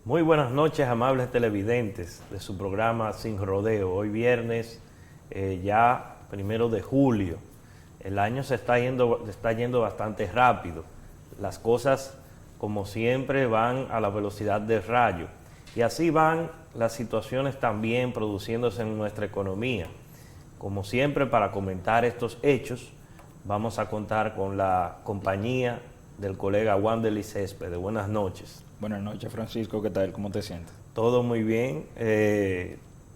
Muy buenas noches, amables televidentes de su programa Sin Rodeo. Hoy viernes, ya 1 de julio. El año se está yendo bastante rápido. Las cosas, como siempre, van a la velocidad del rayo. Y así van las situaciones también produciéndose en nuestra economía. Como siempre, para comentar estos hechos, vamos a contar con la compañía del colega Wanderly Céspedes. Buenas noches. Buenas noches, Francisco. ¿Qué tal? ¿Cómo te sientes? Todo muy bien.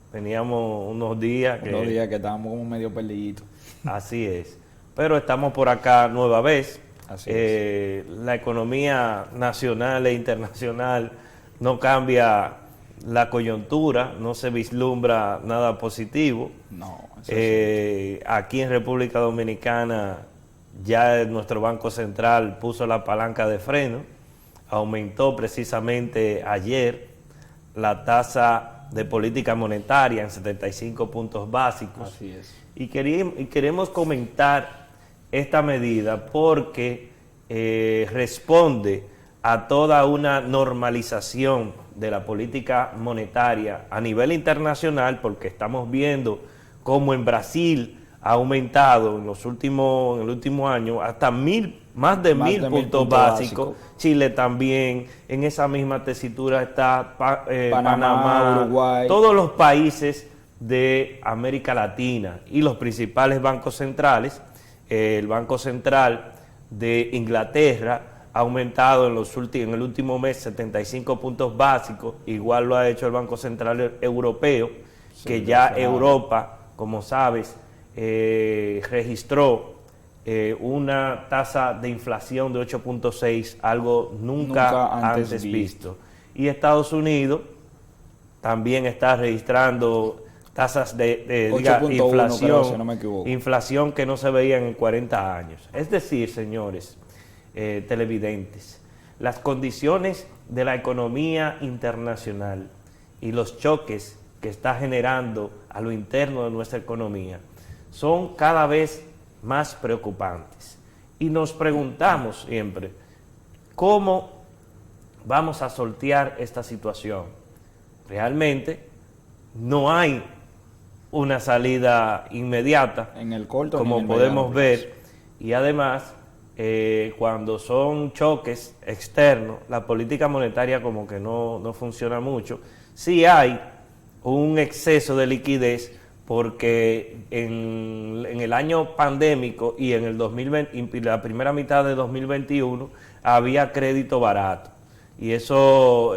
Teníamos unos días que... Unos días que estábamos como medio perdiditos. Así es. Pero estamos por acá nueva vez. Así es. La economía nacional e internacional no cambia la coyuntura, no se vislumbra nada positivo. No, eso es Aquí en República Dominicana ya nuestro Banco Central puso la palanca de freno, aumentó precisamente ayer la tasa de política monetaria en 75 puntos básicos. Así es. Y queremos comentar esta medida porque responde a toda una normalización de la política monetaria a nivel internacional, porque estamos viendo cómo en Brasil ha aumentado en el último año hasta más de 1000 puntos básicos. Chile también, en esa misma tesitura está Panamá, Uruguay. Todos los países de América Latina y los principales bancos centrales. El Banco Central de Inglaterra ha aumentado en el último mes 75 puntos básicos, igual lo ha hecho el Banco Central Europeo, sí, que ya Europa, como sabes, registró una tasa de inflación de 8.6, algo nunca antes visto. Y Estados Unidos también está registrando tasas de inflación, si no me equivoco. Inflación que no se veían en 40 años. Es decir, señores televidentes, las condiciones de la economía internacional y los choques que está generando a lo interno de nuestra economía son cada vez más preocupantes. Y nos preguntamos siempre, ¿cómo vamos a sortear esta situación? Realmente no hay una salida inmediata, en el corto, como podemos ver, y además cuando son choques externos, la política monetaria como que no funciona mucho. Sí hay un exceso de liquidez, porque en el año pandémico y en el 2020, la primera mitad de 2021 había crédito barato, y eso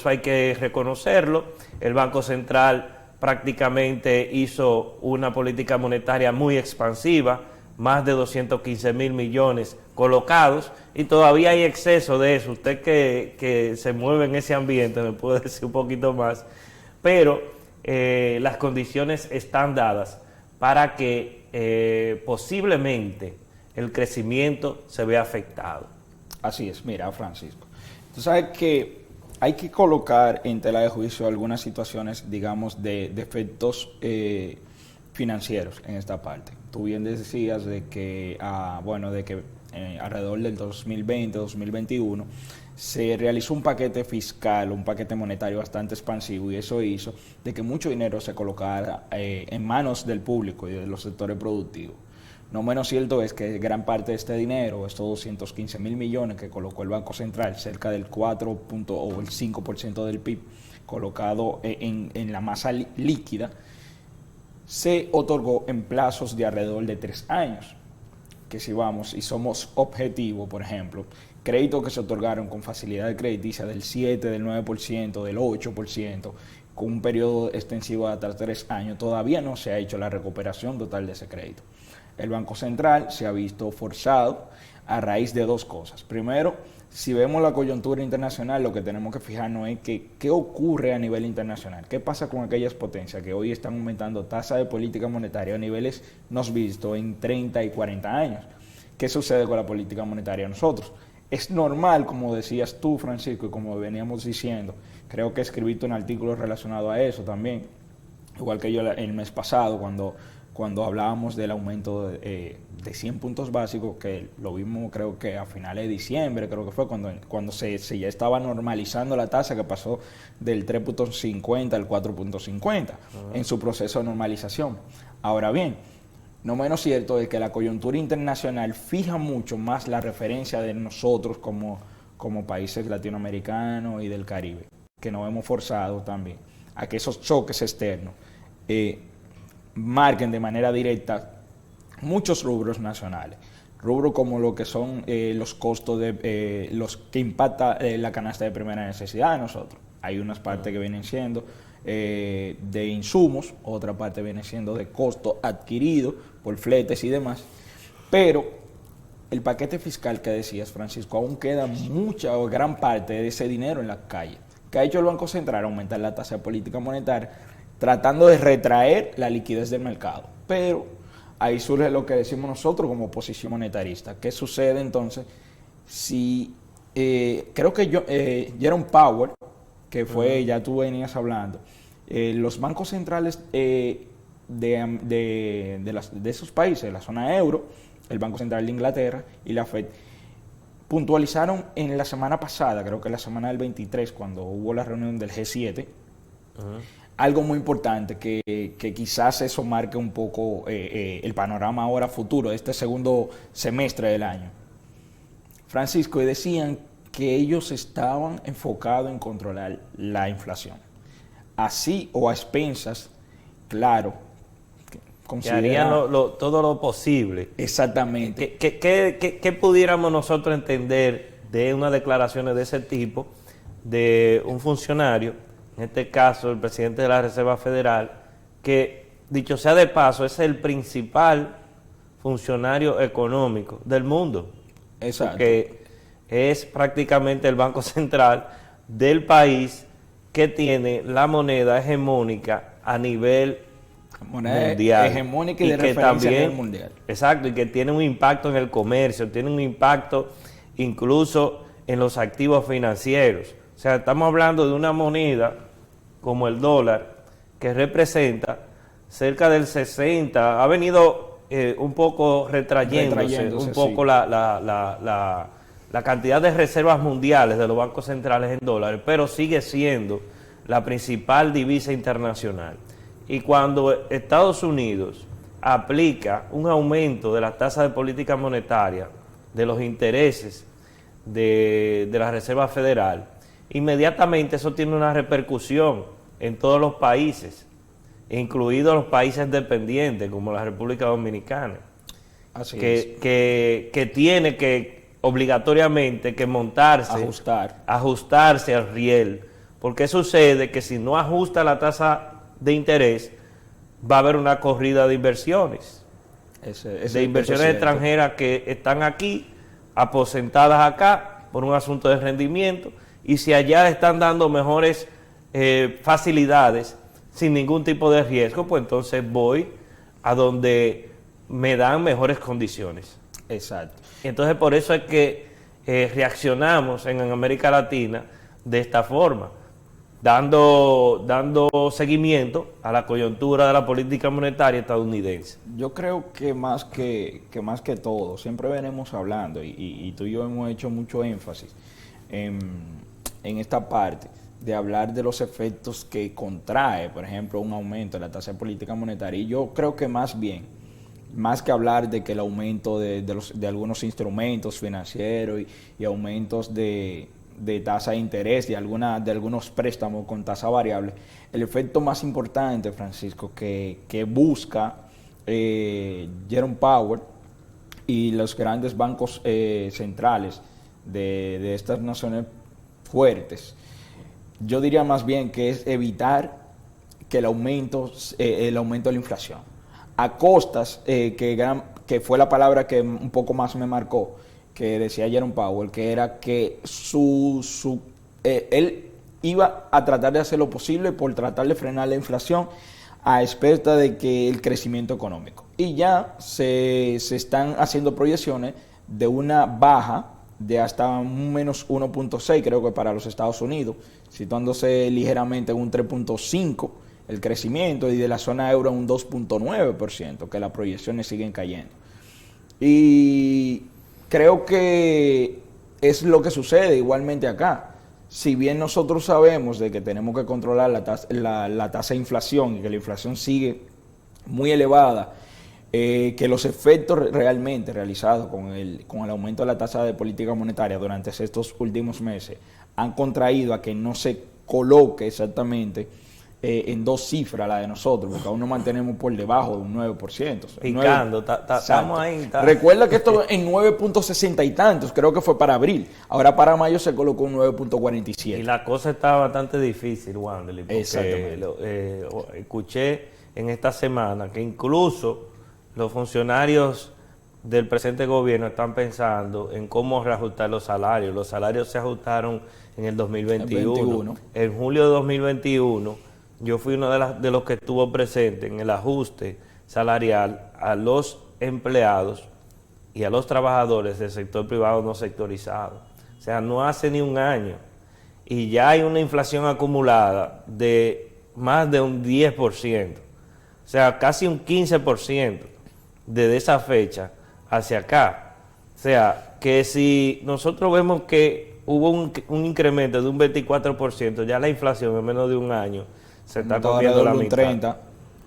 hay que reconocerlo. El Banco Central prácticamente hizo una política monetaria muy expansiva, más de 215,000 millones colocados, y todavía hay exceso de eso. Usted que se mueve en ese ambiente me puede decir un poquito más, pero las condiciones están dadas para que posiblemente el crecimiento se vea afectado. Así es. Mira, Francisco, tú sabes que hay que colocar en tela de juicio algunas situaciones, digamos, de efectos financieros en esta parte. Tú bien decías de que, alrededor del 2020-2021 se realizó un paquete fiscal, un paquete monetario bastante expansivo, y eso hizo de que mucho dinero se colocara en manos del público y de los sectores productivos. No menos cierto es que gran parte de este dinero, estos 215,000 millones que colocó el Banco Central, cerca del 4 o el 5% del PIB, colocado en la masa líquida, se otorgó en plazos de alrededor de 3 años. Que si vamos y somos objetivos, por ejemplo, créditos que se otorgaron con facilidad crediticia del 7, del 9%, del 8%, con un periodo extensivo de hasta 3 años, todavía no se ha hecho la recuperación total de ese crédito. El Banco Central se ha visto forzado a raíz de dos cosas. Primero, si vemos la coyuntura internacional, lo que tenemos que fijarnos es qué ocurre a nivel internacional. ¿Qué pasa con aquellas potencias que hoy están aumentando tasa de política monetaria a niveles no vistos en 30 y 40 años? ¿Qué sucede con la política monetaria nosotros? Es normal, como decías tú, Francisco, y como veníamos diciendo, creo que escribiste un artículo relacionado a eso también, igual que yo el mes pasado, cuando cuando hablábamos del aumento de 100 puntos básicos, que lo vimos creo que a finales de diciembre, creo que fue cuando se ya estaba normalizando la tasa, que pasó del 3.50 al 4.50 en su proceso de normalización. Ahora bien, no menos cierto es que la coyuntura internacional fija mucho más la referencia de nosotros como países latinoamericanos y del Caribe, que nos hemos forzado también a que esos choques externos marquen de manera directa muchos rubros nacionales. Rubros como lo que son los costos de los que impacta la canasta de primera necesidad de nosotros. Hay unas partes que vienen siendo de insumos, otra parte viene siendo de costo adquirido por fletes y demás, pero el paquete fiscal que decías, Francisco, aún queda mucha o gran parte de ese dinero en la calle. ¿Qué ha hecho el Banco Central? Aumentar la tasa de política monetaria, tratando de retraer la liquidez del mercado. Pero ahí surge lo que decimos nosotros como oposición monetarista. ¿Qué sucede entonces si, creo que Jerome Powell, que fue, ya tú venías hablando, los bancos centrales de esos países, la zona euro, el Banco Central de Inglaterra y la Fed, puntualizaron en la semana pasada, creo que la semana del 23, cuando hubo la reunión del G7, algo muy importante que quizás eso marque un poco el panorama ahora futuro de este segundo semestre del año. Francisco, y decían que ellos estaban enfocados en controlar la inflación. Así o a expensas, claro, que harían todo lo posible. Exactamente. ¿Qué pudiéramos nosotros entender de unas declaraciones de ese tipo de un funcionario, en este caso el presidente de la Reserva Federal, que, dicho sea de paso, es el principal funcionario económico del mundo? Exacto. Porque es prácticamente el Banco Central del país que tiene la moneda hegemónica a nivel mundial, hegemónica y de referencia también, a nivel mundial. Exacto, y que tiene un impacto en el comercio, tiene un impacto incluso en los activos financieros. O sea, estamos hablando de una moneda como el dólar, que representa cerca del 60, ha venido un poco retrayéndose un poco, sí, la cantidad de reservas mundiales de los bancos centrales en dólares, pero sigue siendo la principal divisa internacional. Y cuando Estados Unidos aplica un aumento de la tasa de política monetaria, de los intereses de la Reserva Federal, inmediatamente eso tiene una repercusión en todos los países, incluidos los países dependientes como la República Dominicana, Así que tiene que obligatoriamente que ajustarse al riel, porque sucede que si no ajusta la tasa de interés, va a haber una corrida de inversiones, de inversiones extranjeras que están aquí, aposentadas acá, por un asunto de rendimiento, y si allá están dando mejores facilidades, sin ningún tipo de riesgo, pues entonces voy a donde me dan mejores condiciones. Exacto. Y entonces por eso es que reaccionamos en América Latina de esta forma, dando seguimiento a la coyuntura de la política monetaria estadounidense. Yo creo que más que todo, siempre venimos hablando, y tú y yo hemos hecho mucho énfasis en esta parte, de hablar de los efectos que contrae, por ejemplo, un aumento de la tasa de política monetaria. Y yo creo que más que hablar de que el aumento de algunos instrumentos financieros y aumentos de tasa de interés de algunos préstamos con tasa variable, el efecto más importante, Francisco, que busca Jerome Powell y los grandes bancos centrales de estas naciones fuertes, yo diría más bien que es evitar que el aumento de la inflación, a costas, que fue la palabra que un poco más me marcó, que decía Jerome Powell, que era que él iba a tratar de hacer lo posible por tratar de frenar la inflación a expensas de que el crecimiento económico. Y ya se están haciendo proyecciones de una baja de hasta un menos 1.6, creo que para los Estados Unidos, situándose ligeramente en un 3.5 el crecimiento, y de la zona euro un 2.9%, que las proyecciones siguen cayendo. Y creo que es lo que sucede igualmente acá. Si bien nosotros sabemos de que tenemos que controlar la tasa de inflación y que la inflación sigue muy elevada, que los efectos realmente realizados con el aumento de la tasa de política monetaria durante estos últimos meses han contraído a que no se coloque exactamente en dos cifras la de nosotros, porque aún nos mantenemos por debajo de un 9%. Picando, estamos ahí. Recuerda que esto en 9.60 y tantos, creo que fue para abril. Ahora para mayo se colocó un 9.47. Y la cosa está bastante difícil, Wanderly, porque exactamente. Escuché en esta semana que incluso los funcionarios del presente gobierno están pensando en cómo reajustar los salarios. Los salarios se ajustaron en el 2021. En julio de 2021, yo fui uno de los que estuvo presente en el ajuste salarial a los empleados y a los trabajadores del sector privado no sectorizado. O sea, no hace ni un año. Y ya hay una inflación acumulada de más de un 10%. O sea, casi un 15% desde esa fecha hacia acá. O sea, que si nosotros vemos que hubo un incremento de un 24%, ya la inflación en menos de un año se está cogiendo la mitad.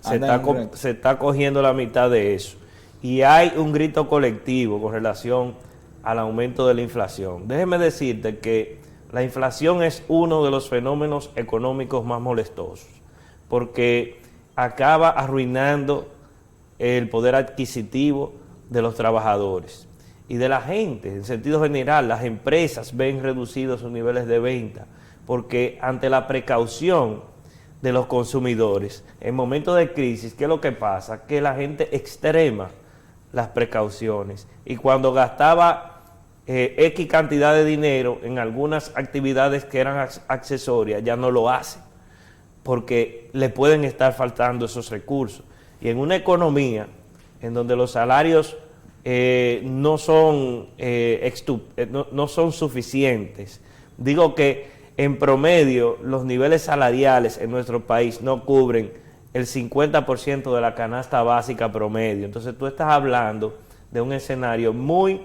Se está cogiendo la mitad de eso. Y hay un grito colectivo con relación al aumento de la inflación. Déjeme decirte que la inflación es uno de los fenómenos económicos más molestosos, porque acaba arruinando el poder adquisitivo de los trabajadores y de la gente. En sentido general, las empresas ven reducidos sus niveles de venta, porque ante la precaución de los consumidores, en momentos de crisis, ¿qué es lo que pasa? Que la gente extrema las precauciones, y cuando gastaba X cantidad de dinero en algunas actividades que eran accesorias, ya no lo hace, porque le pueden estar faltando esos recursos. Y en una economía en donde los salarios no son suficientes, digo que en promedio los niveles salariales en nuestro país no cubren el 50% de la canasta básica promedio. Entonces tú estás hablando de un escenario muy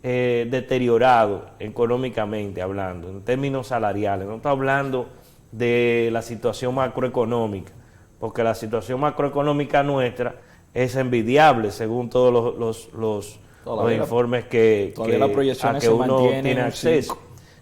deteriorado económicamente hablando, en términos salariales. No estás hablando de la situación macroeconómica, porque la situación macroeconómica nuestra es envidiable según todos los informes a que uno tiene acceso.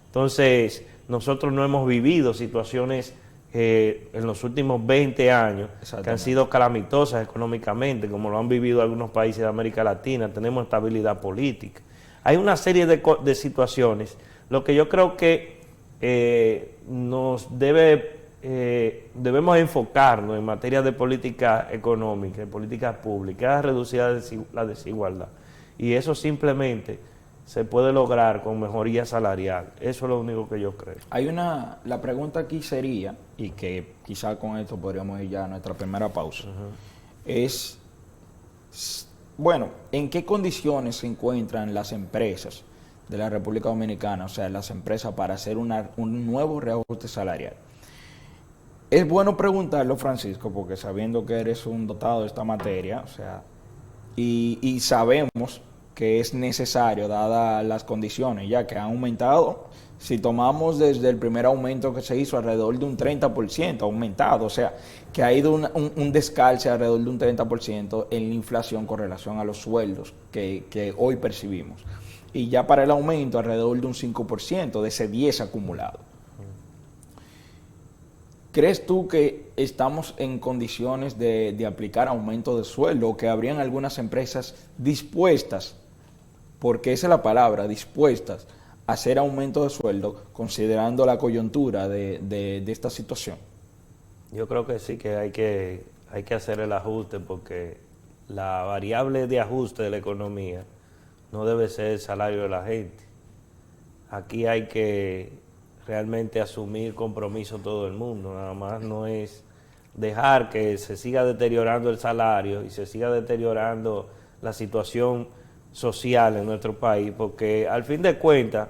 Entonces, nosotros no hemos vivido situaciones en los últimos 20 años que han sido calamitosas económicamente, como lo han vivido algunos países de América Latina. Tenemos estabilidad política. Hay una serie de situaciones. Lo que yo creo que debemos enfocarnos en materia de política económica, en políticas públicas, es reducir la desigualdad. Y eso simplemente se puede lograr con mejoría salarial. Eso es lo único que yo creo. La pregunta aquí sería, y que quizá con esto podríamos ir ya a nuestra primera pausa, es, bueno, ¿en qué condiciones se encuentran las empresas de la República Dominicana, o sea, las empresas, para hacer un nuevo reajuste salarial? Es bueno preguntarlo, Francisco, porque sabiendo que eres un dotado de esta materia, o sea, y sabemos que es necesario, dadas las condiciones, ya que han aumentado. Si tomamos desde el primer aumento que se hizo, alrededor de un 30% ha aumentado, o sea, que ha ido un descalce alrededor de un 30% en la inflación con relación a los sueldos que hoy percibimos. Y ya para el aumento, alrededor de un 5% de ese 10 acumulado. ¿Crees tú que estamos en condiciones de aplicar aumento de sueldo, o que habrían algunas empresas dispuestas, porque esa es la palabra, dispuestas a hacer aumento de sueldo considerando la coyuntura de esta situación? Yo creo que sí, que hay que hacer el ajuste, porque la variable de ajuste de la economía no debe ser el salario de la gente. Aquí hay que realmente asumir compromiso todo el mundo, nada más no es dejar que se siga deteriorando el salario y se siga deteriorando la situación social en nuestro país, porque al fin de cuentas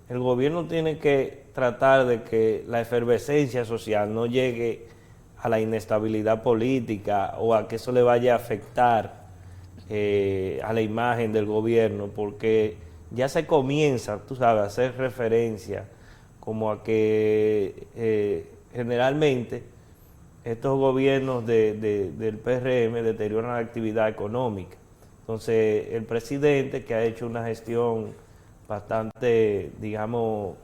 el gobierno tiene que tratar de que la efervescencia social no llegue a la inestabilidad política o a que eso le vaya a afectar a la imagen del gobierno, porque ya se comienza, tú sabes, a hacer referencia como a que generalmente estos gobiernos del PRM deterioran la actividad económica. Entonces, el presidente, que ha hecho una gestión bastante, digamos,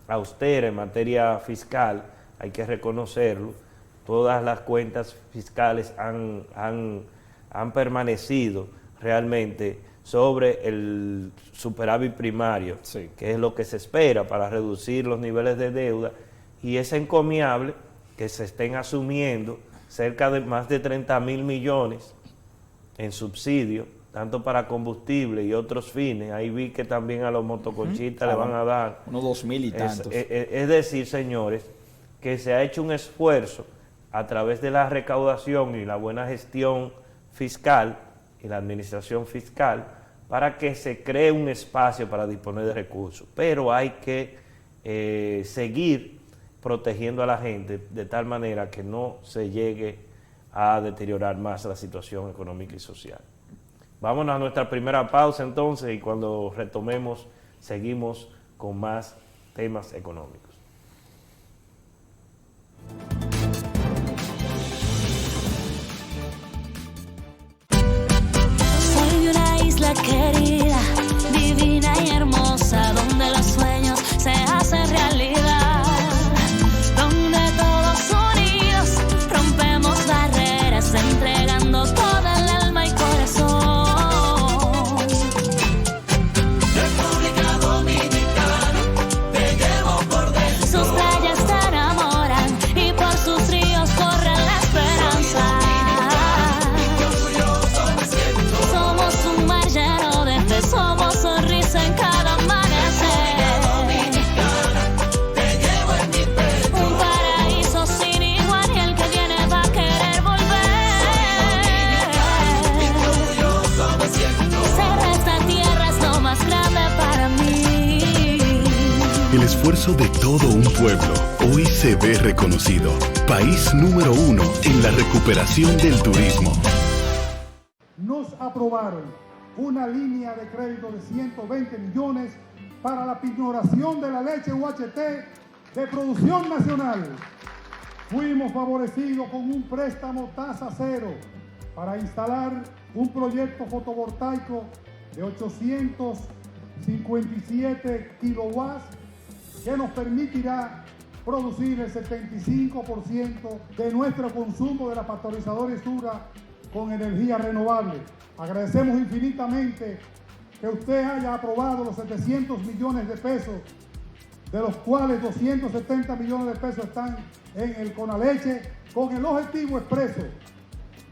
austera en materia fiscal, hay que reconocerlo, todas las cuentas fiscales han permanecido realmente sobre el superávit primario, sí, que es lo que se espera para reducir los niveles de deuda, y es encomiable que se estén asumiendo cerca de más de 30.000 millones en subsidio, tanto para combustible y otros fines. Ahí vi que también a los motoconchistas le van a dar unos 2.000 y tantos. Es decir, señores, que se ha hecho un esfuerzo a través de la recaudación y la buena gestión fiscal y la administración fiscal para que se cree un espacio para disponer de recursos. Pero hay que seguir protegiendo a la gente de tal manera que no se llegue a deteriorar más la situación económica y social. Vámonos a nuestra primera pausa entonces y cuando retomemos seguimos con más temas económicos. Soy una isla querida, divina y hermosa, donde los sueños se hacen realidad, donde todos unidos rompemos barreras, entregando toda el alma y corazón. República Dominicana, te llevo por dentro. Sus playas te enamoran y por sus ríos corre la esperanza. Somos un mar lleno de fe, somos sonrisa en cada amanecer. Un paraíso sin igual y el que viene va a querer volver. Ser esta tierra es lo más grande para mí. El esfuerzo de todo un pueblo hoy se ve reconocido. País número 1 en la recuperación del turismo. Nos aprobaron una línea de crédito de 120 millones para la pignoración de la leche UHT de producción nacional. Fuimos favorecidos con un préstamo tasa cero para instalar un proyecto fotovoltaico de 857 kilowatts que nos permitirá producir el 75% de nuestro consumo de la pasteurizadora Sura con energía renovable. Agradecemos infinitamente que usted haya aprobado los 700 millones de pesos, de los cuales 270 millones de pesos están en el Conaleche, con el objetivo expreso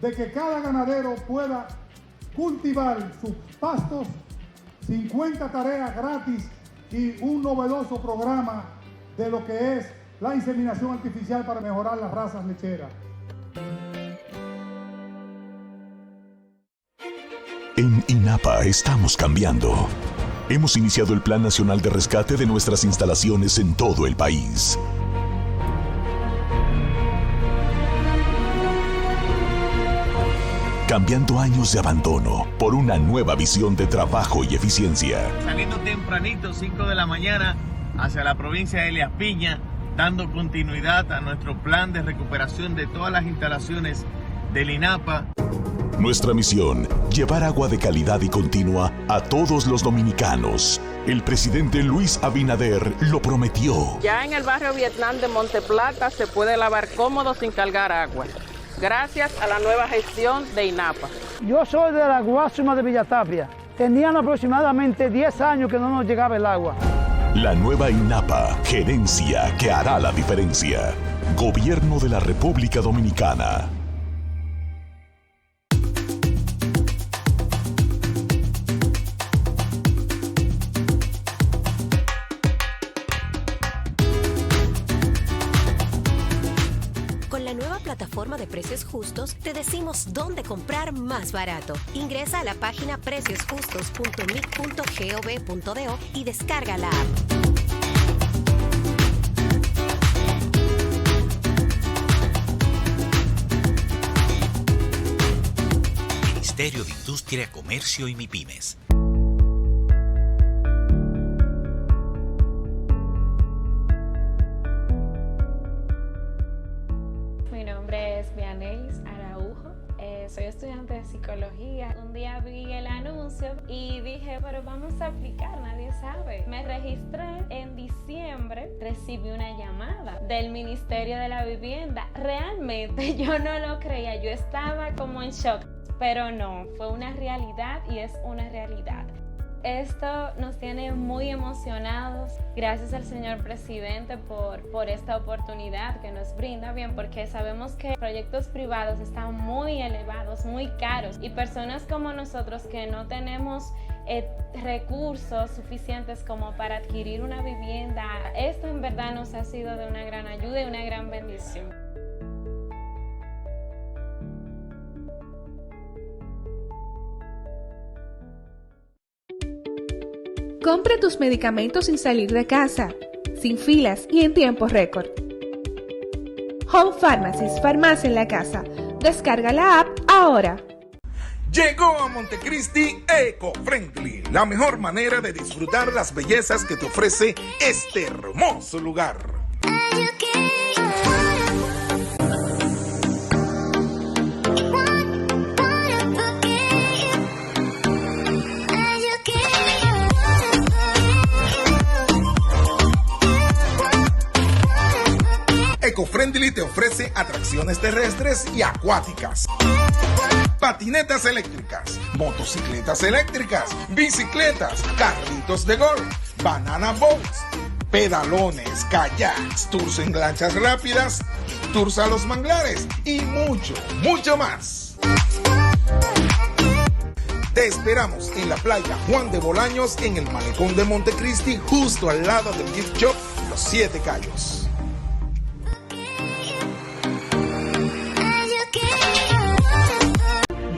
de que cada ganadero pueda cultivar sus pastos, 50 tareas gratis y un novedoso programa de lo que es la inseminación artificial para mejorar las razas lecheras. En INAPA estamos cambiando. Hemos iniciado el Plan Nacional de Rescate de nuestras instalaciones en todo el país. Cambiando años de abandono por una nueva visión de trabajo y eficiencia. Saliendo tempranito, 5 de la mañana, hacia la provincia de Elías Piña, dando continuidad a nuestro plan de recuperación de todas las instalaciones del INAPA. Nuestra misión, llevar agua de calidad y continua a todos los dominicanos. El presidente Luis Abinader lo prometió. Ya en el barrio Vietnam de Monteplata se puede lavar cómodo sin cargar agua, gracias a la nueva gestión de INAPA. Yo soy de la Guásima de Villatapia. Tenían aproximadamente 10 años que no nos llegaba el agua. La nueva INAPA, gerencia que hará la diferencia. Gobierno de la República Dominicana. Plataforma de Precios Justos, te decimos dónde comprar más barato. Ingresa a la página preciosjustos.mic.gov.do y descarga la app. Ministerio de Industria, Comercio y MIPYMES. Mi nombre es Vianelis Araujo, soy estudiante de psicología. Un día vi el anuncio y dije, pero vamos a aplicar, nadie sabe. Me registré en diciembre, recibí una llamada del Ministerio de la Vivienda. Realmente yo no lo creía, yo estaba como en shock, pero no, fue una realidad y es una realidad. Esto nos tiene muy emocionados. Gracias al señor presidente por esta oportunidad que nos brinda, bien, porque sabemos que proyectos privados están muy elevados, muy caros, y personas como nosotros que no tenemos recursos suficientes como para adquirir una vivienda, esto en verdad nos ha sido de una gran ayuda y una gran bendición. Compra tus medicamentos sin salir de casa, sin filas y en tiempo récord. Home Pharmacies, farmacia en la casa. Descarga la app ahora. Llegó a Montecristi Eco Friendly, la mejor manera de disfrutar las bellezas que te ofrece este hermoso lugar. EcoFriendly te ofrece atracciones terrestres y acuáticas, patinetas eléctricas, motocicletas eléctricas, bicicletas, carritos de golf, banana boats, pedalones, kayaks, tours en lanchas rápidas, tours a los manglares y mucho, mucho más. Te esperamos en la playa Juan de Bolaños, en el malecón de Montecristi, justo al lado del gift shop Los Siete Cayos.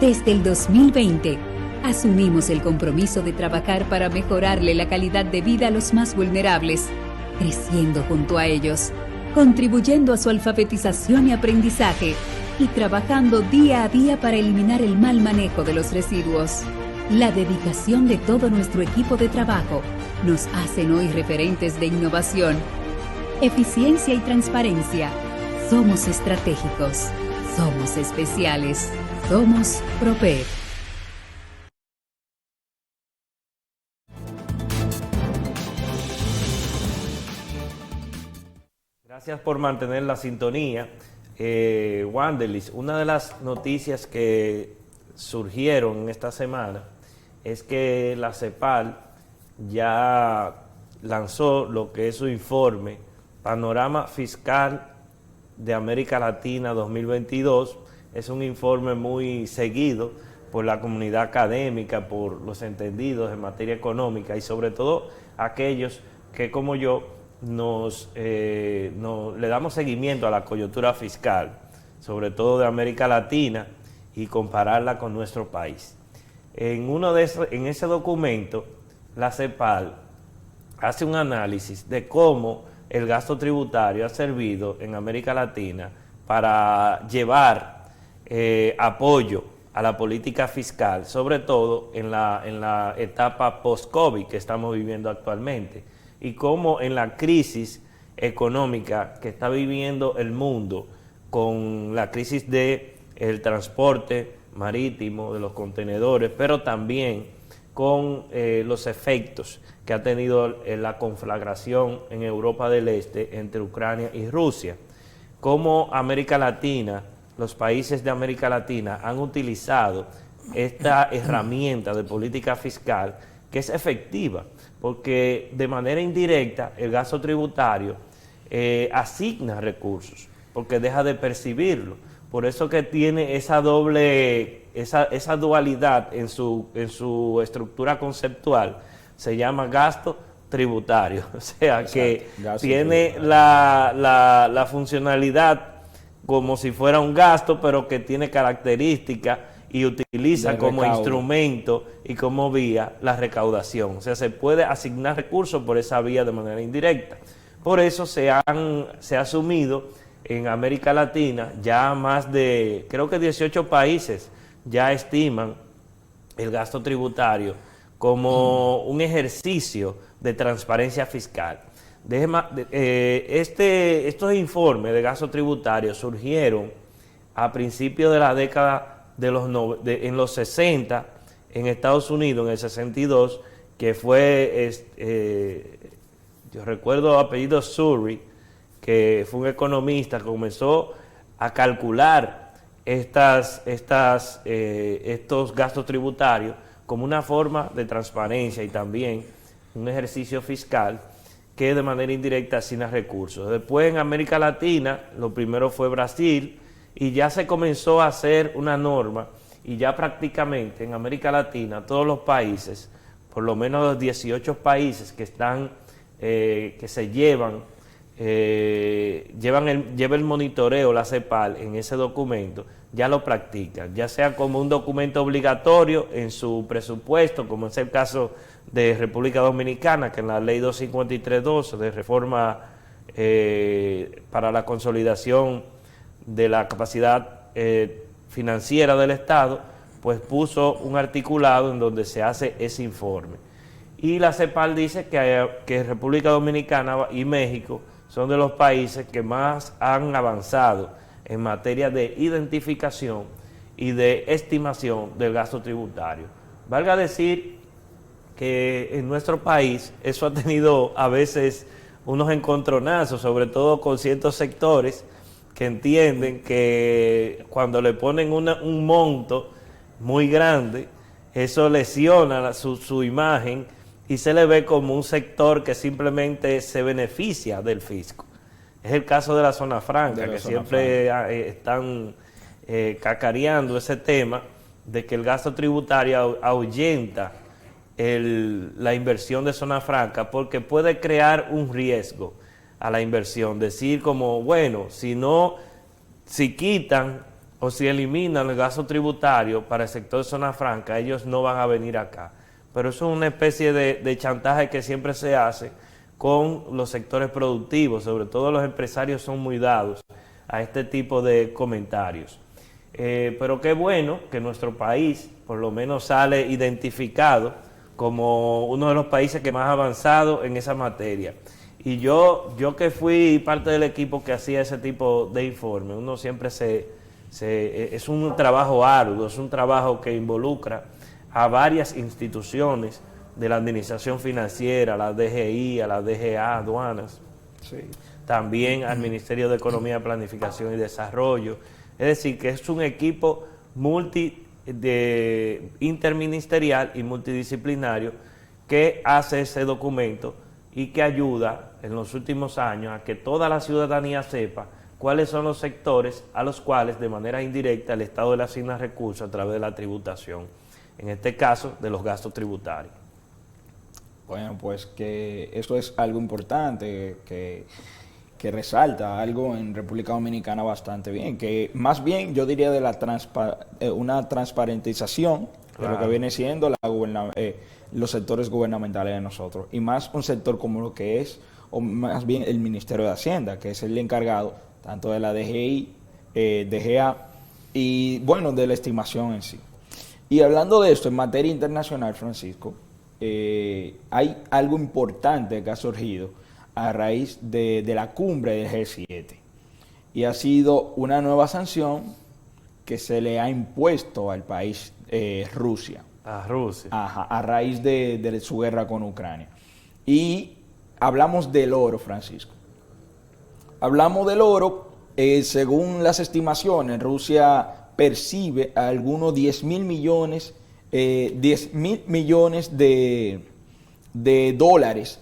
Desde el 2020, asumimos el compromiso de trabajar para mejorarle la calidad de vida a los más vulnerables, creciendo junto a ellos, contribuyendo a su alfabetización y aprendizaje y trabajando día a día para eliminar el mal manejo de los residuos. La dedicación de todo nuestro equipo de trabajo nos hacen hoy referentes de innovación, eficiencia y transparencia. Somos estratégicos, somos especiales. Somos Propep. Gracias por mantener la sintonía. Wanderlis, una de las noticias que surgieron esta semana es que la CEPAL ya lanzó lo que es su informe Panorama Fiscal de América Latina 2022. Es un informe muy seguido por la comunidad académica, por los entendidos en materia económica y sobre todo aquellos que como yo le damos seguimiento a la coyuntura fiscal, sobre todo de América Latina, y compararla con nuestro país. En ese documento, la CEPAL hace un análisis de cómo el gasto tributario ha servido en América Latina para llevar apoyo a la política fiscal, sobre todo en la etapa post-COVID que estamos viviendo actualmente, y cómo en la crisis económica que está viviendo el mundo, con la crisis del transporte marítimo, de los contenedores, pero también con los efectos que ha tenido la conflagración en Europa del Este entre Ucrania y Rusia, cómo América Latina, los países de América Latina han utilizado esta herramienta de política fiscal que es efectiva, porque de manera indirecta el gasto tributario asigna recursos, porque deja de percibirlo. Por eso que tiene esa dualidad en su estructura conceptual, se llama gasto tributario, o sea, exacto, que tiene la funcionalidad como si fuera un gasto, pero que tiene características y utiliza como instrumento y como vía la recaudación. O sea, se puede asignar recursos por esa vía de manera indirecta. Por eso se ha asumido en América Latina ya más de, creo que 18 países ya estiman el gasto tributario como un ejercicio de transparencia fiscal. Estos informes de gasto tributario surgieron a principios de la década en los 60 en Estados Unidos, en el 62, que fue, yo recuerdo apellido Surrey, que fue un economista que comenzó a calcular estos gastos tributarios como una forma de transparencia y también un ejercicio fiscal que de manera indirecta asigna recursos. Después en América Latina, lo primero fue Brasil, y ya se comenzó a hacer una norma, y ya prácticamente en América Latina todos los países, por lo menos los 18 países que están, que se lleva el monitoreo, la CEPAL, en ese documento, ya lo practican, ya sea como un documento obligatorio en su presupuesto, como es el caso de República Dominicana, que en la Ley 253.12 de reforma para la consolidación de la capacidad financiera del Estado, pues puso un articulado en donde se hace ese informe. Y la CEPAL dice que República Dominicana y México son de los países que más han avanzado en materia de identificación y de estimación del gasto tributario. Valga decir que en nuestro país eso ha tenido a veces unos encontronazos, sobre todo con ciertos sectores que entienden que cuando le ponen un monto muy grande, eso lesiona su imagen y se le ve como un sector que simplemente se beneficia del fisco. Es el caso de la zona franca, que siempre están cacareando ese tema de que el gasto tributario ahuyenta la inversión de zona franca porque puede crear un riesgo a la inversión. Decir como, bueno, si quitan o si eliminan el gasto tributario para el sector de zona franca, ellos no van a venir acá. Pero eso es una especie de chantaje que siempre se hace con los sectores productivos, sobre todo los empresarios son muy dados a este tipo de comentarios. Pero qué bueno que nuestro país por lo menos sale identificado como uno de los países que más ha avanzado en esa materia. Y yo que fui parte del equipo que hacía ese tipo de informe, uno siempre es un trabajo arduo, es un trabajo que involucra a varias instituciones de la administración financiera, a la DGI, a la DGA, aduanas, sí, también al Ministerio de Economía, Planificación y Desarrollo. Es decir, que es un equipo interministerial y multidisciplinario que hace ese documento y que ayuda en los últimos años a que toda la ciudadanía sepa cuáles son los sectores a los cuales de manera indirecta el Estado le asigna recursos a través de la tributación, en este caso de los gastos tributarios. Bueno, pues que eso es algo importante que resalta algo en República Dominicana bastante bien, que más bien yo diría de una transparentización, claro, de lo que viene siendo los sectores gubernamentales de nosotros, y más un sector como lo que es, o más bien el Ministerio de Hacienda, que es el encargado tanto de la DGI, DGA y bueno, de la estimación en sí. Y hablando de esto, en materia internacional, Francisco, hay algo importante que ha surgido a raíz de la cumbre del G7 y ha sido una nueva sanción que se le ha impuesto al país Rusia. A Rusia. Ajá, a raíz de su guerra con Ucrania. Y hablamos del oro, Francisco. Hablamos del oro, según las estimaciones, Rusia percibe algunos 10.000 millones de dólares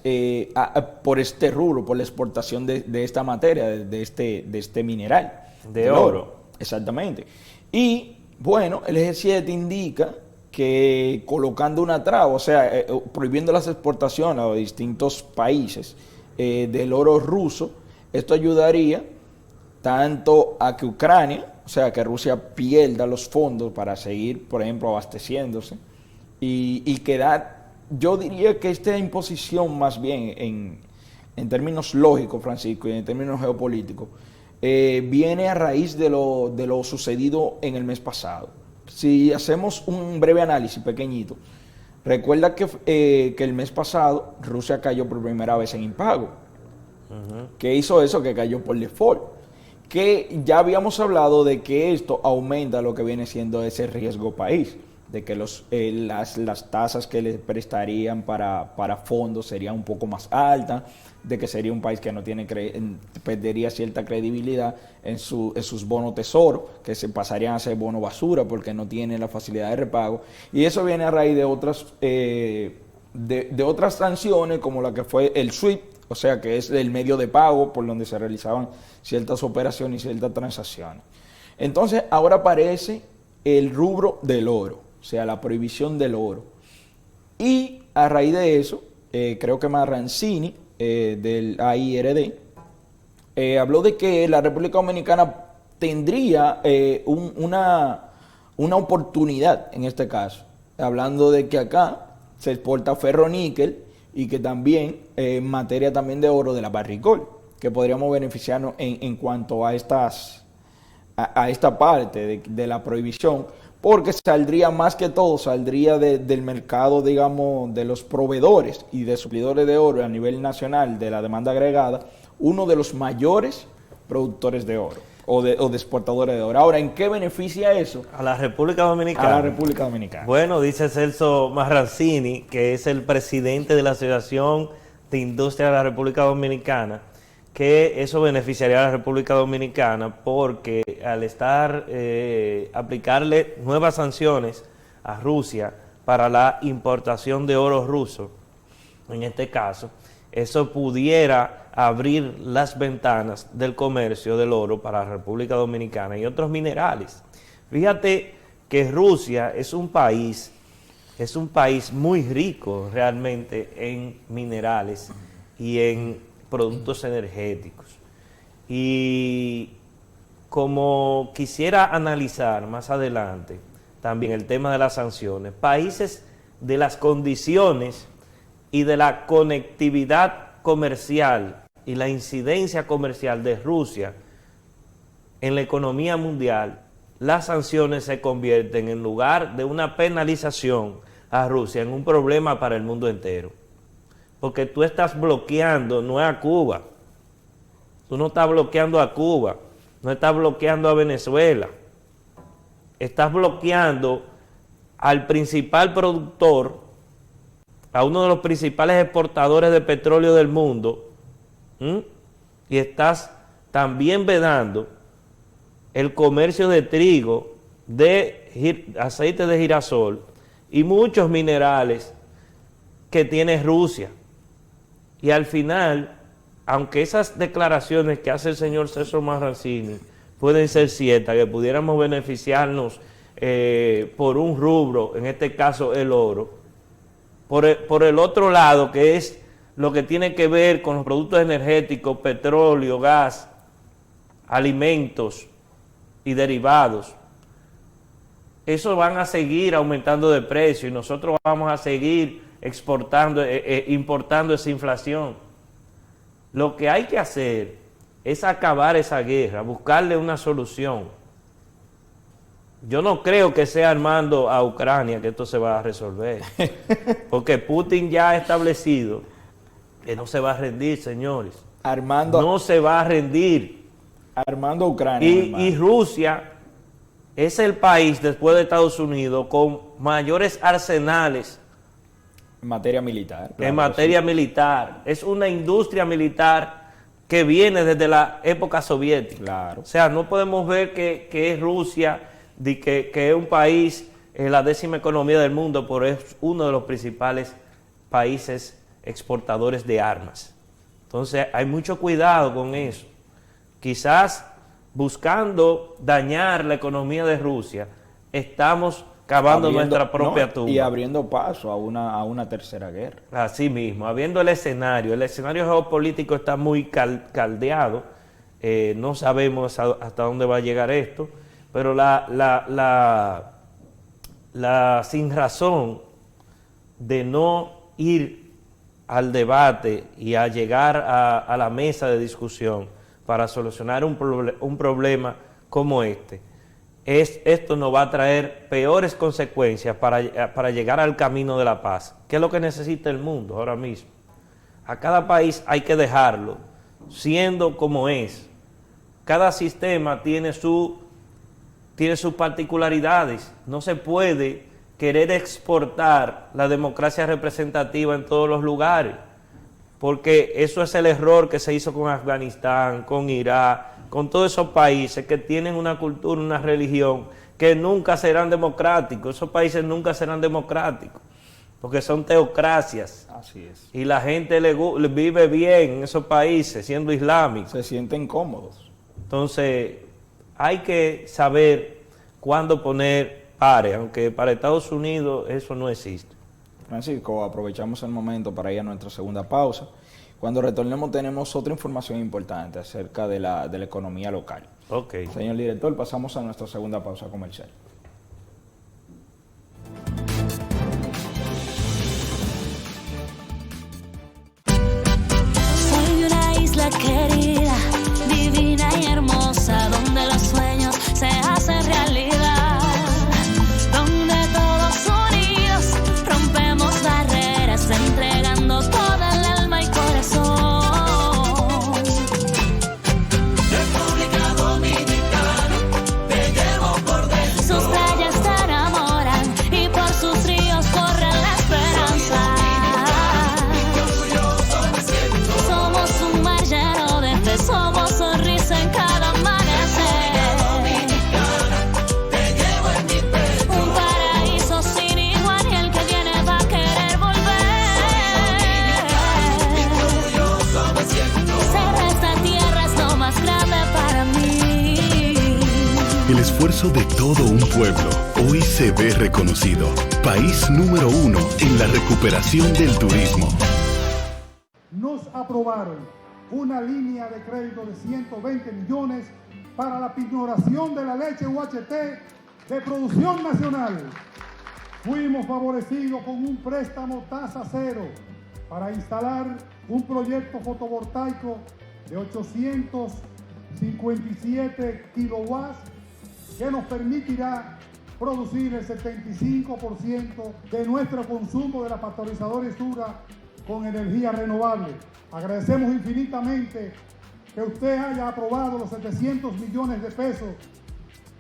por este rubro, por la exportación de esta materia, de este mineral. De oro. Exactamente. Y bueno, el G7 indica que colocando una traba, o sea, prohibiendo las exportaciones a los distintos países del oro ruso, esto ayudaría tanto a que Ucrania, o sea, que Rusia pierda los fondos para seguir, por ejemplo, abasteciéndose y quedar. Yo diría que esta imposición, más bien en términos lógicos, Francisco, y en términos geopolíticos, viene a raíz de lo sucedido en el mes pasado. si hacemos un breve análisis pequeñito, recuerda que el mes pasado Rusia cayó por primera vez en impago. ¿Qué hizo eso? Que cayó por default. Que ya habíamos hablado de que esto aumenta lo que viene siendo ese riesgo país, de que las tasas que le prestarían para fondos serían un poco más altas, de que sería un país que no tiene perdería cierta credibilidad en sus bonos tesoro, que se pasarían a ser bono basura porque no tienen la facilidad de repago. Y eso viene a raíz de otras sanciones, como la que fue el SWIFT, o sea que es el medio de pago por donde se realizaban ciertas operaciones y ciertas transacciones. Entonces ahora aparece el rubro del oro, o sea, la prohibición del oro. Y a raíz de eso, creo que Marrancini, del AIRD, habló de que la República Dominicana tendría una oportunidad en este caso, hablando de que acá se exporta ferro-níquel y que también materia también de oro de la Barrick-Gold, que podríamos beneficiarnos en cuanto a esta parte de la prohibición, porque saldría más que todo, saldría del mercado, digamos, de los proveedores y de suplidores de oro a nivel nacional de la demanda agregada, uno de los mayores productores de oro o de exportadores de oro. Ahora, ¿en qué beneficia eso? A la República Dominicana. A la República Dominicana. Bueno, dice Celso Marrancini, que es el presidente de la Asociación de Industria de la República Dominicana, que eso beneficiaría a la República Dominicana porque al aplicarle nuevas sanciones a Rusia para la importación de oro ruso, en este caso, eso pudiera abrir las ventanas del comercio del oro para la República Dominicana y otros minerales. Fíjate que Rusia es un país muy rico realmente en minerales y en productos energéticos. Y como quisiera analizar más adelante también el tema de las sanciones, países de las condiciones y de la conectividad comercial y la incidencia comercial de Rusia en la economía mundial, las sanciones se convierten, en lugar de una penalización a Rusia, en un problema para el mundo entero. Porque tú estás bloqueando, no es a Cuba. Tú no estás bloqueando a Cuba, no estás bloqueando a Venezuela. Estás bloqueando al principal productor, a uno de los principales exportadores de petróleo del mundo, y estás también vedando el comercio de trigo, de aceite de girasol y muchos minerales que tiene Rusia. Y al final, aunque esas declaraciones que hace el señor César Marrancini pueden ser ciertas, que pudiéramos beneficiarnos por un rubro, en este caso el oro, por el otro lado, que es lo que tiene que ver con los productos energéticos, petróleo, gas, alimentos y derivados, esos van a seguir aumentando de precio y nosotros vamos a seguir importando esa inflación. Lo que hay que hacer es acabar esa guerra, buscarle una solución. Yo no creo que sea armando a Ucrania que esto se va a resolver, porque Putin ya ha establecido que no se va a rendir, señores. No se va a rendir. Armando a Ucrania. Y Rusia es el país, después de Estados Unidos, con mayores arsenales en materia militar. Claro, en materia militar. Es una industria militar que viene desde la época soviética. Claro. O sea, no podemos ver que es Rusia, que es un país, la 10ª economía del mundo, pero es uno de los principales países exportadores de armas. Entonces, hay mucho cuidado con eso. Quizás buscando dañar la economía de Rusia, estamos cavando nuestra propia tumba. Y abriendo paso a una tercera guerra. Así mismo, habiendo el escenario geopolítico está muy caldeado, no sabemos hasta dónde va a llegar esto, pero la sinrazón de no ir al debate y a llegar a la mesa de discusión para solucionar un problema como este, esto nos va a traer peores consecuencias para llegar al camino de la paz, que es lo que necesita el mundo ahora mismo. A cada país hay que dejarlo siendo como es. Cada sistema tiene sus particularidades. No se puede querer exportar la democracia representativa en todos los lugares, porque eso es el error que se hizo con Afganistán, con Irak, con todos esos países que tienen una cultura, una religión, que nunca serán democráticos. Esos países nunca serán democráticos, porque son teocracias. Así es. Y la gente le vive bien en esos países, siendo islámicos. Se sienten cómodos. Entonces, hay que saber cuándo poner pares, aunque para Estados Unidos eso no existe. Francisco, aprovechamos el momento para ir a nuestra segunda pausa. Cuando retornemos tenemos otra información importante acerca de la economía local. Ok. Señor director, pasamos a nuestra segunda pausa comercial. Soy una isla querida, divina y hermosa, donde los sueños se hacen realidad, donde todos unidos rompemos barreras, entregando toda el alma y corazón. República Dominicana, te llevo por dentro. Sus playas te enamoran y por sus ríos corre la esperanza. Somos un mar lleno de fe, somos sonrisa en cada amanecer. Te llevo en mi pecho. Un paraíso sin igual y el que viene va a querer volver. Orgulloso me siento. Ser esta tierra es lo más grande para mí. El esfuerzo de todo un pueblo hoy se ve reconocido. País número 1 en la recuperación del turismo. Nos aprobaron una línea de crédito de 120 millones para la pignoración de la leche UHT de producción nacional. Fuimos favorecidos con un préstamo tasa cero para instalar un proyecto fotovoltaico de 857 kilowatts que nos permitirá producir el 75% de nuestro consumo de la pasteurizadora Sura con energía renovable. Agradecemos infinitamente que usted haya aprobado los 700 millones de pesos,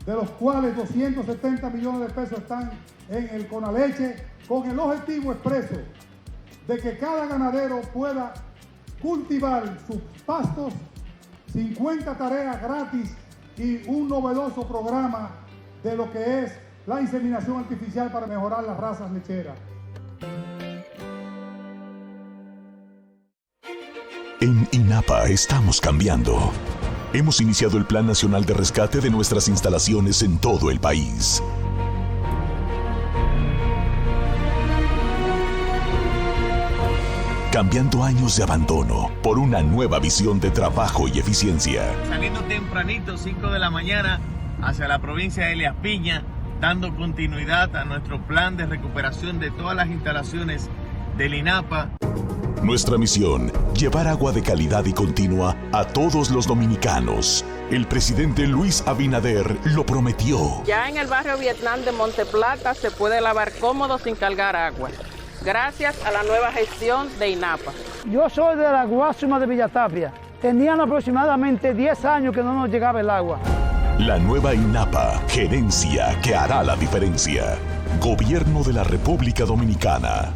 de los cuales 270 millones de pesos están en el Conaleche, con el objetivo expreso de que cada ganadero pueda cultivar sus pastos, 50 tareas gratis y un novedoso programa de lo que es la inseminación artificial para mejorar las razas lecheras. En INAPA estamos cambiando. Hemos iniciado el Plan Nacional de Rescate de nuestras instalaciones en todo el país. Cambiando años de abandono por una nueva visión de trabajo y eficiencia. Saliendo tempranito, 5 de la mañana, hacia la provincia de Elías Piña, dando continuidad a nuestro plan de recuperación de todas las instalaciones del INAPA. Nuestra misión, llevar agua de calidad y continua a todos los dominicanos. El presidente Luis Abinader lo prometió. Ya en el barrio Vietnam de Monteplata se puede lavar cómodo sin cargar agua, gracias a la nueva gestión de INAPA. Yo soy de la Guásima de Villatapia. Tenían aproximadamente 10 años que no nos llegaba el agua. La nueva INAPA, gerencia que hará la diferencia. Gobierno de la República Dominicana.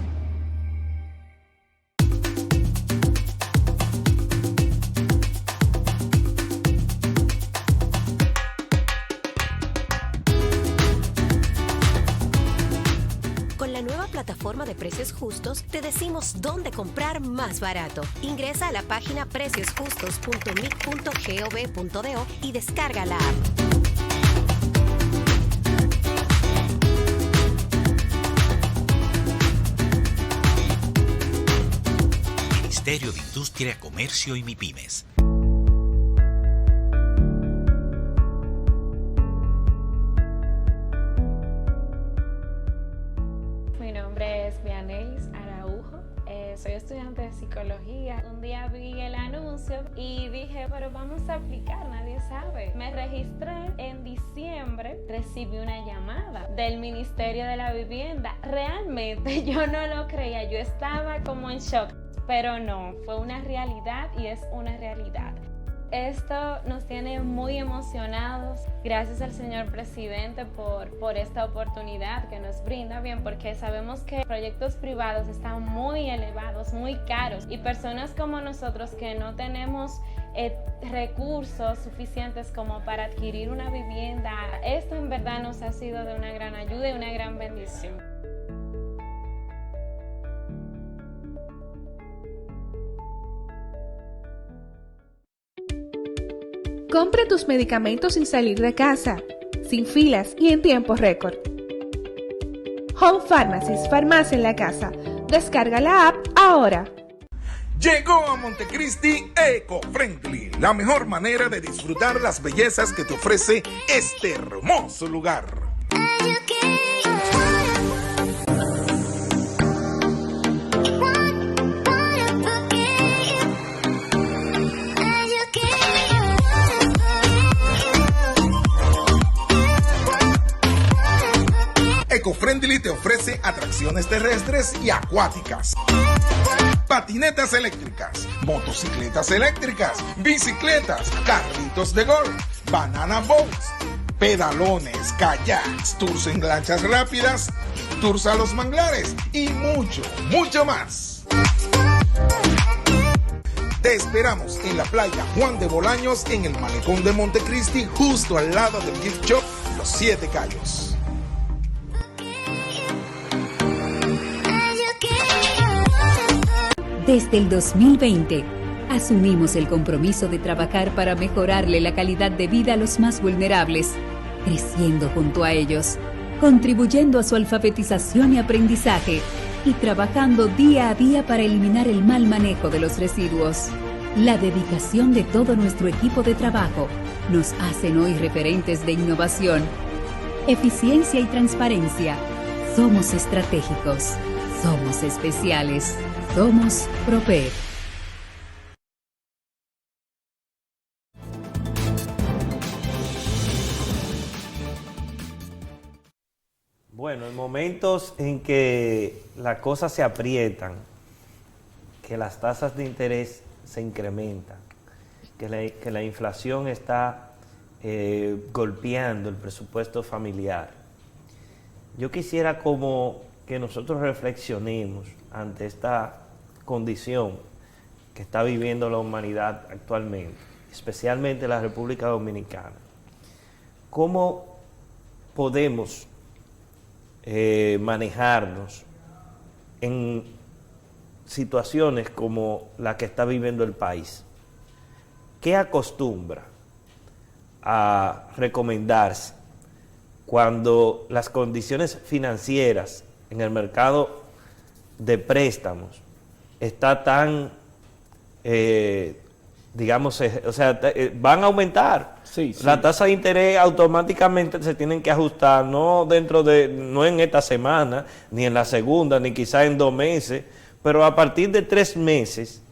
Plataforma de precios justos, te decimos dónde comprar más barato. Ingresa a la página preciosjustos.mic.gov.do y descarga la app. Ministerio de Industria, Comercio y MIPYMES. Soy estudiante de psicología. Un día vi el anuncio anuncio y dije, pero vamos a aplicar, nadie sabe. Me registré en diciembre, recibí una llamada del Ministerio de la Vivienda. Realmente yo no lo creía, yo estaba como en shock, pero no, fue una realidad y es una realidad. Esto nos tiene muy emocionados. Gracias al señor presidente por esta oportunidad que nos brinda, bien, porque sabemos que proyectos privados están muy elevados, muy caros, y personas como nosotros que no tenemos recursos suficientes como para adquirir una vivienda, esto en verdad nos ha sido de una gran ayuda y una gran bendición. Compra tus medicamentos sin salir de casa, sin filas y en tiempo récord. Home Pharmacies, farmacia en la casa. Descarga la app ahora. Llegó a Montecristi Eco Friendly, la mejor manera de disfrutar las bellezas que te ofrece este hermoso lugar. Eco-Friendly te ofrece atracciones terrestres y acuáticas, patinetas eléctricas, motocicletas eléctricas, bicicletas, carritos de golf, banana boats, pedalones, kayaks, tours en lanchas rápidas, tours a los manglares y mucho más. Te esperamos en la playa Juan de Bolaños, en el malecón de Montecristi, justo al lado del gift shop Los Siete Cayos. Desde el 2020, asumimos el compromiso de trabajar para mejorarle la calidad de vida a los más vulnerables, creciendo junto a ellos, contribuyendo a su alfabetización y aprendizaje y trabajando día a día para eliminar el mal manejo de los residuos. La dedicación de todo nuestro equipo de trabajo nos hacen hoy referentes de innovación, eficiencia y transparencia. Somos estratégicos, somos especiales. Somos Propep. Bueno, en momentos en que las cosas se aprietan, que las tasas de interés se incrementan, que la inflación está golpeando el presupuesto familiar, yo quisiera como que nosotros reflexionemos ante esta condición que está viviendo la humanidad actualmente, especialmente la República Dominicana. ¿Cómo podemos manejarnos en situaciones como la que está viviendo el país? ¿Qué acostumbra a recomendarse cuando las condiciones financieras en el mercado de préstamos está tan, digamos, van a aumentar? Sí. La tasa de interés automáticamente se tienen que ajustar, no en esta semana, ni en la segunda, ni quizá en 2 meses, pero a partir de 3 meses,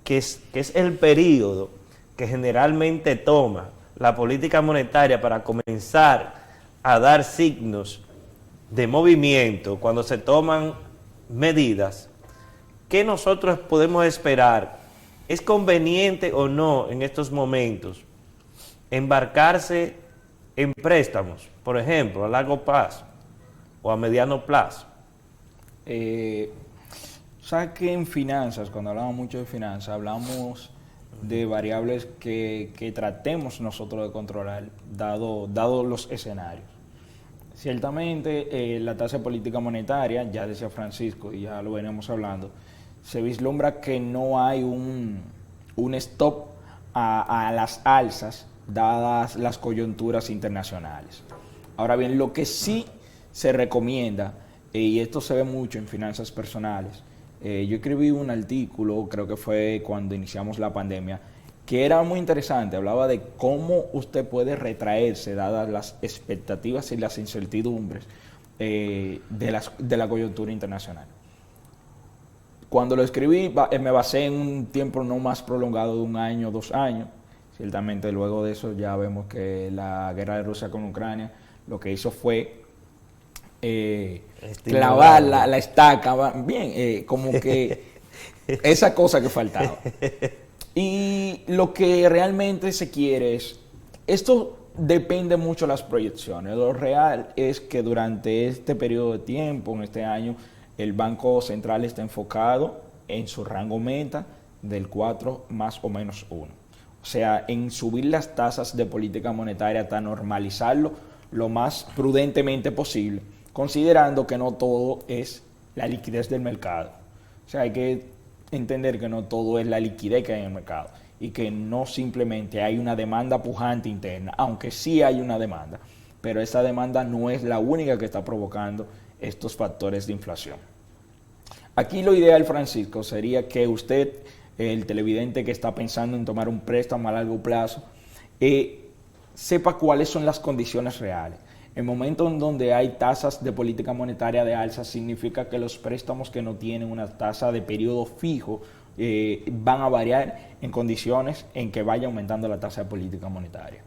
que es el periodo que generalmente toma la política monetaria para comenzar a dar signos de movimiento, cuando se toman medidas. ¿Qué nosotros podemos esperar? ¿Es conveniente o no en estos momentos embarcarse en préstamos, por ejemplo, a largo plazo o a mediano plazo? ¿Sabes que en finanzas, cuando hablamos mucho de finanzas, hablamos de variables que tratemos nosotros de controlar, dado los escenarios? Ciertamente, la tasa de política monetaria, ya decía Francisco y ya lo venimos hablando, se vislumbra que no hay un stop a las alzas dadas las coyunturas internacionales. Ahora bien, lo que sí se recomienda, y esto se ve mucho en finanzas personales, yo escribí un artículo, creo que fue cuando iniciamos la pandemia, que era muy interesante, hablaba de cómo usted puede retraerse dadas las expectativas y las incertidumbres de la coyuntura internacional. Cuando lo escribí me basé en un tiempo no más prolongado de 1 año, 2 años. Ciertamente luego de eso ya vemos que la guerra de Rusia con Ucrania lo que hizo fue clavar la estaca, bien, como que esa cosa que faltaba. Y lo que realmente se quiere es, esto depende mucho de las proyecciones. Lo real es que durante este periodo de tiempo, en este año, el Banco Central está enfocado en su rango meta del 4 más o menos 1. O sea, en subir las tasas de política monetaria hasta normalizarlo lo más prudentemente posible, considerando que no todo es la liquidez del mercado. O sea, hay que entender que no todo es la liquidez que hay en el mercado y que no simplemente hay una demanda pujante interna, aunque sí hay una demanda, pero esa demanda no es la única que está provocando estos factores de inflación. Aquí lo ideal, Francisco, sería que usted, el televidente que está pensando en tomar un préstamo a largo plazo, sepa cuáles son las condiciones reales. El momento en donde hay tasas de política monetaria de alza significa que los préstamos que no tienen una tasa de periodo fijo van a variar en condiciones en que vaya aumentando la tasa de política monetaria.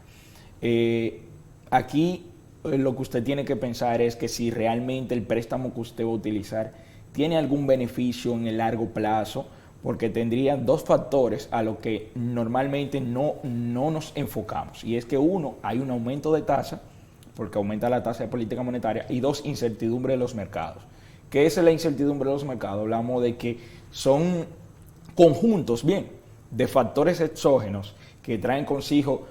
Aquí lo que usted tiene que pensar es que si realmente el préstamo que usted va a utilizar tiene algún beneficio en el largo plazo, porque tendría 2 factores a los que normalmente no nos enfocamos. Y es que 1, hay un aumento de tasa, porque aumenta la tasa de política monetaria, y 2, incertidumbre de los mercados. ¿Qué es la incertidumbre de los mercados? Hablamos de que son conjuntos, de factores exógenos que traen consigo,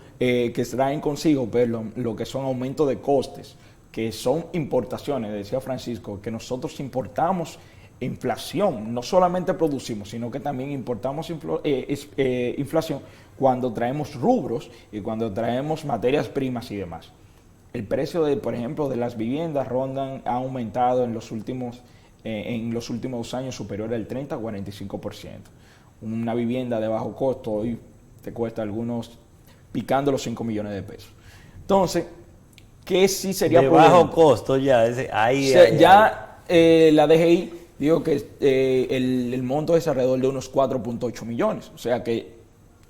lo que son aumentos de costes, que son importaciones, decía Francisco, que nosotros importamos inflación, no solamente producimos, sino que también importamos inflación cuando traemos rubros y cuando traemos materias primas y demás. El precio, por ejemplo, de las viviendas ha aumentado en los últimos 2 años superior al 30 a 45%. Una vivienda de bajo costo hoy te cuesta picando los 5 millones de pesos. Entonces, ¿qué sí sería de bajo costo ya? La DGI digo que el monto es alrededor de unos 4.8 millones. O sea que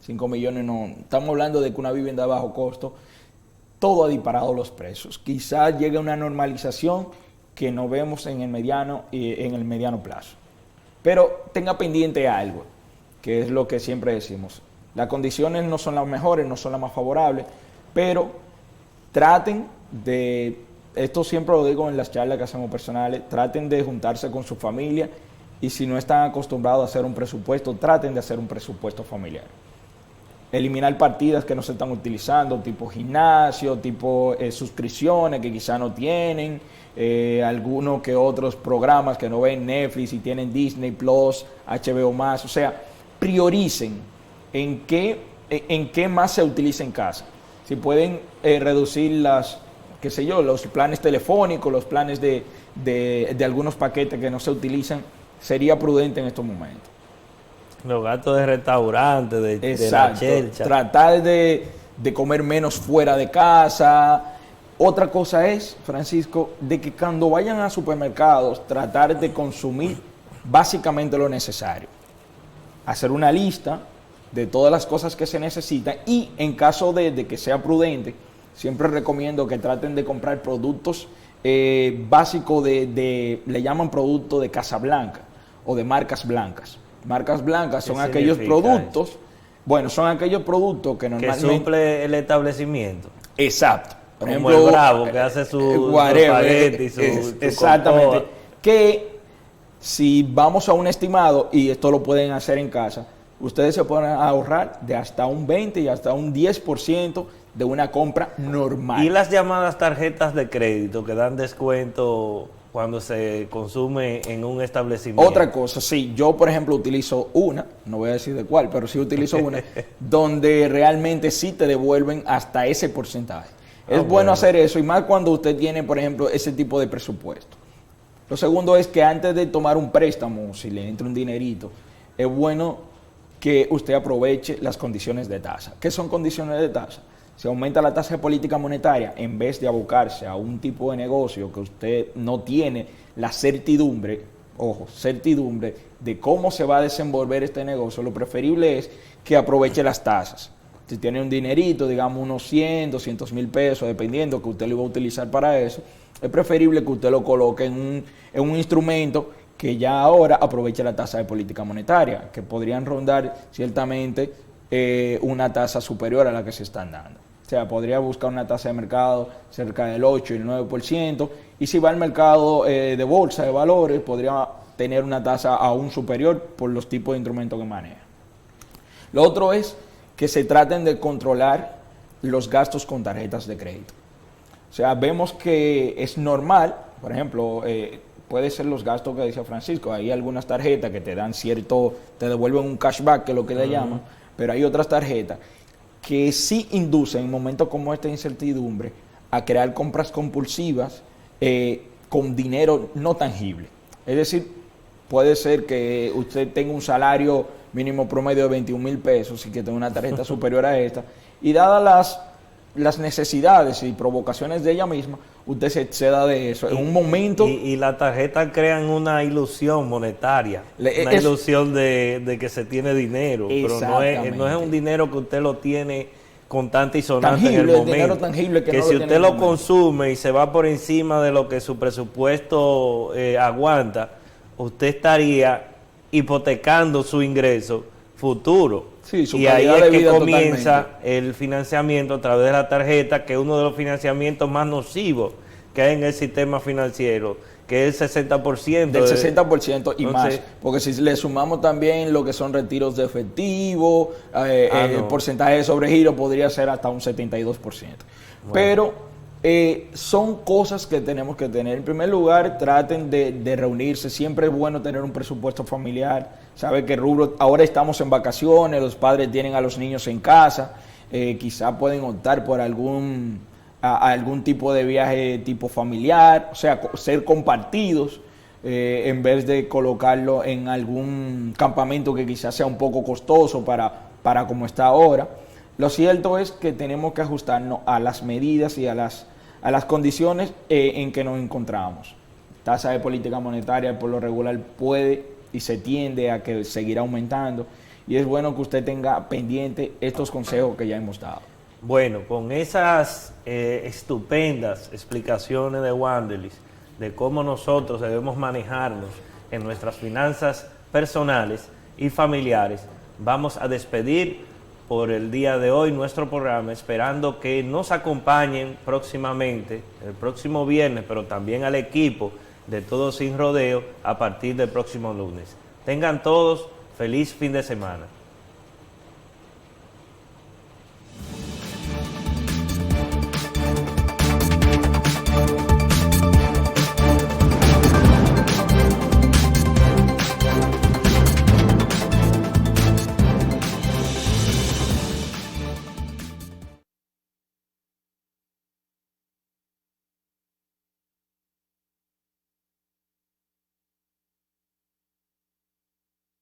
5 millones no. Estamos hablando de que una vivienda de bajo costo, todo ha disparado los precios. Quizás llegue una normalización que no vemos en el mediano plazo. Pero tenga pendiente algo, que es lo que siempre decimos. Las condiciones no son las mejores, no son las más favorables, pero traten de, esto siempre lo digo en las charlas que hacemos personales, traten de juntarse con su familia y si no están acostumbrados a hacer un presupuesto, traten de hacer un presupuesto familiar. Eliminar partidas que no se están utilizando, tipo gimnasio, tipo suscripciones que quizá no tienen, algunos que otros programas que no ven Netflix y tienen Disney Plus, HBO+, o sea, prioricen en qué más se utiliza en casa. Si pueden reducir los planes telefónicos, los planes de algunos paquetes que no se utilizan, sería prudente en estos momentos. Los gastos de restaurante, de la chelcha. Tratar de comer menos fuera de casa. Otra cosa es, Francisco, de que cuando vayan a supermercados, tratar de consumir básicamente lo necesario. Hacer una lista de todas las cosas que se necesitan y en caso de que sea prudente, siempre recomiendo que traten de comprar productos básicos le llaman productos de Casa Blanca o de marcas blancas. Marcas blancas son aquellos productos, son aquellos productos que normalmente... Que suple el establecimiento. Exacto. Por ejemplo, el Bravo, que hace su espagueti, su exactamente. compota. Que si vamos a un estimado, y esto lo pueden hacer en casa, ustedes se pueden ahorrar de hasta un 20 y hasta un 10% de una compra normal. Y las llamadas tarjetas de crédito que dan descuento cuando se consume en un establecimiento. Otra cosa, sí, yo por ejemplo utilizo una, no voy a decir de cuál, pero sí utilizo una, donde realmente sí te devuelven hasta ese porcentaje. Es bueno hacer eso, y más cuando usted tiene, por ejemplo, ese tipo de presupuesto. Lo segundo es que antes de tomar un préstamo, si le entra un dinerito, es bueno que usted aproveche las condiciones de tasa. ¿Qué son condiciones de tasa? Si aumenta la tasa de política monetaria, en vez de abocarse a un tipo de negocio que usted no tiene la certidumbre de cómo se va a desenvolver este negocio, lo preferible es que aproveche las tasas. Si tiene un dinerito, digamos unos 100, 200 mil pesos, dependiendo que usted lo iba a utilizar para eso, es preferible que usted lo coloque en un instrumento que ya ahora aproveche la tasa de política monetaria, que podrían rondar ciertamente una tasa superior a la que se están dando. O sea, podría buscar una tasa de mercado cerca del 8 y el 9%, y si va al mercado de bolsa de valores, podría tener una tasa aún superior por los tipos de instrumentos que maneja. Lo otro es que se traten de controlar los gastos con tarjetas de crédito. O sea, vemos que es normal, por ejemplo, puede ser los gastos que decía Francisco, hay algunas tarjetas que te dan te devuelven un cashback, que es lo que le llaman, pero hay otras tarjetas que sí inducen en momentos como esta incertidumbre a crear compras compulsivas con dinero no tangible. Es decir, puede ser que usted tenga un salario mínimo promedio de 21 mil pesos y que tenga una tarjeta superior a esta, y dadas las necesidades y provocaciones de ella misma, usted se exceda de eso en un momento. Y la tarjeta crean una ilusión monetaria, una ilusión de que se tiene dinero, pero no es un dinero que usted lo tiene contante y sonante tangible, en el momento. Dinero tangible que no si usted lo consume y se va por encima de lo que su presupuesto aguanta, usted estaría hipotecando su ingreso futuro. Sí, su y ahí es que comienza totalmente el financiamiento a través de la tarjeta, que es uno de los financiamientos más nocivos que hay en el sistema financiero, que es el 60%. Del 60% y más, porque si le sumamos también lo que son retiros de efectivo, el porcentaje de sobregiro podría ser hasta un 72%. Bueno. Pero son cosas que tenemos que tener. En primer lugar, traten de reunirse. Siempre es bueno tener un presupuesto familiar. Sabe que ahora estamos en vacaciones, los padres tienen a los niños en casa, quizá pueden optar por algún tipo de viaje tipo familiar, o sea, ser compartidos, en vez de colocarlo en algún campamento que quizás sea un poco costoso para como está ahora. Lo cierto es que tenemos que ajustarnos a las medidas y a las condiciones en que nos encontramos. Tasa de política monetaria por lo regular puede y se tiende a que seguirá aumentando, y es bueno que usted tenga pendiente estos consejos que ya hemos dado. Bueno, con esas estupendas explicaciones de Wanderlis de cómo nosotros debemos manejarnos en nuestras finanzas personales y familiares, vamos a despedir por el día de hoy nuestro programa, esperando que nos acompañen próximamente, el próximo viernes, pero también al equipo de Todo Sin Rodeo a partir del próximo lunes. Tengan todos feliz fin de semana.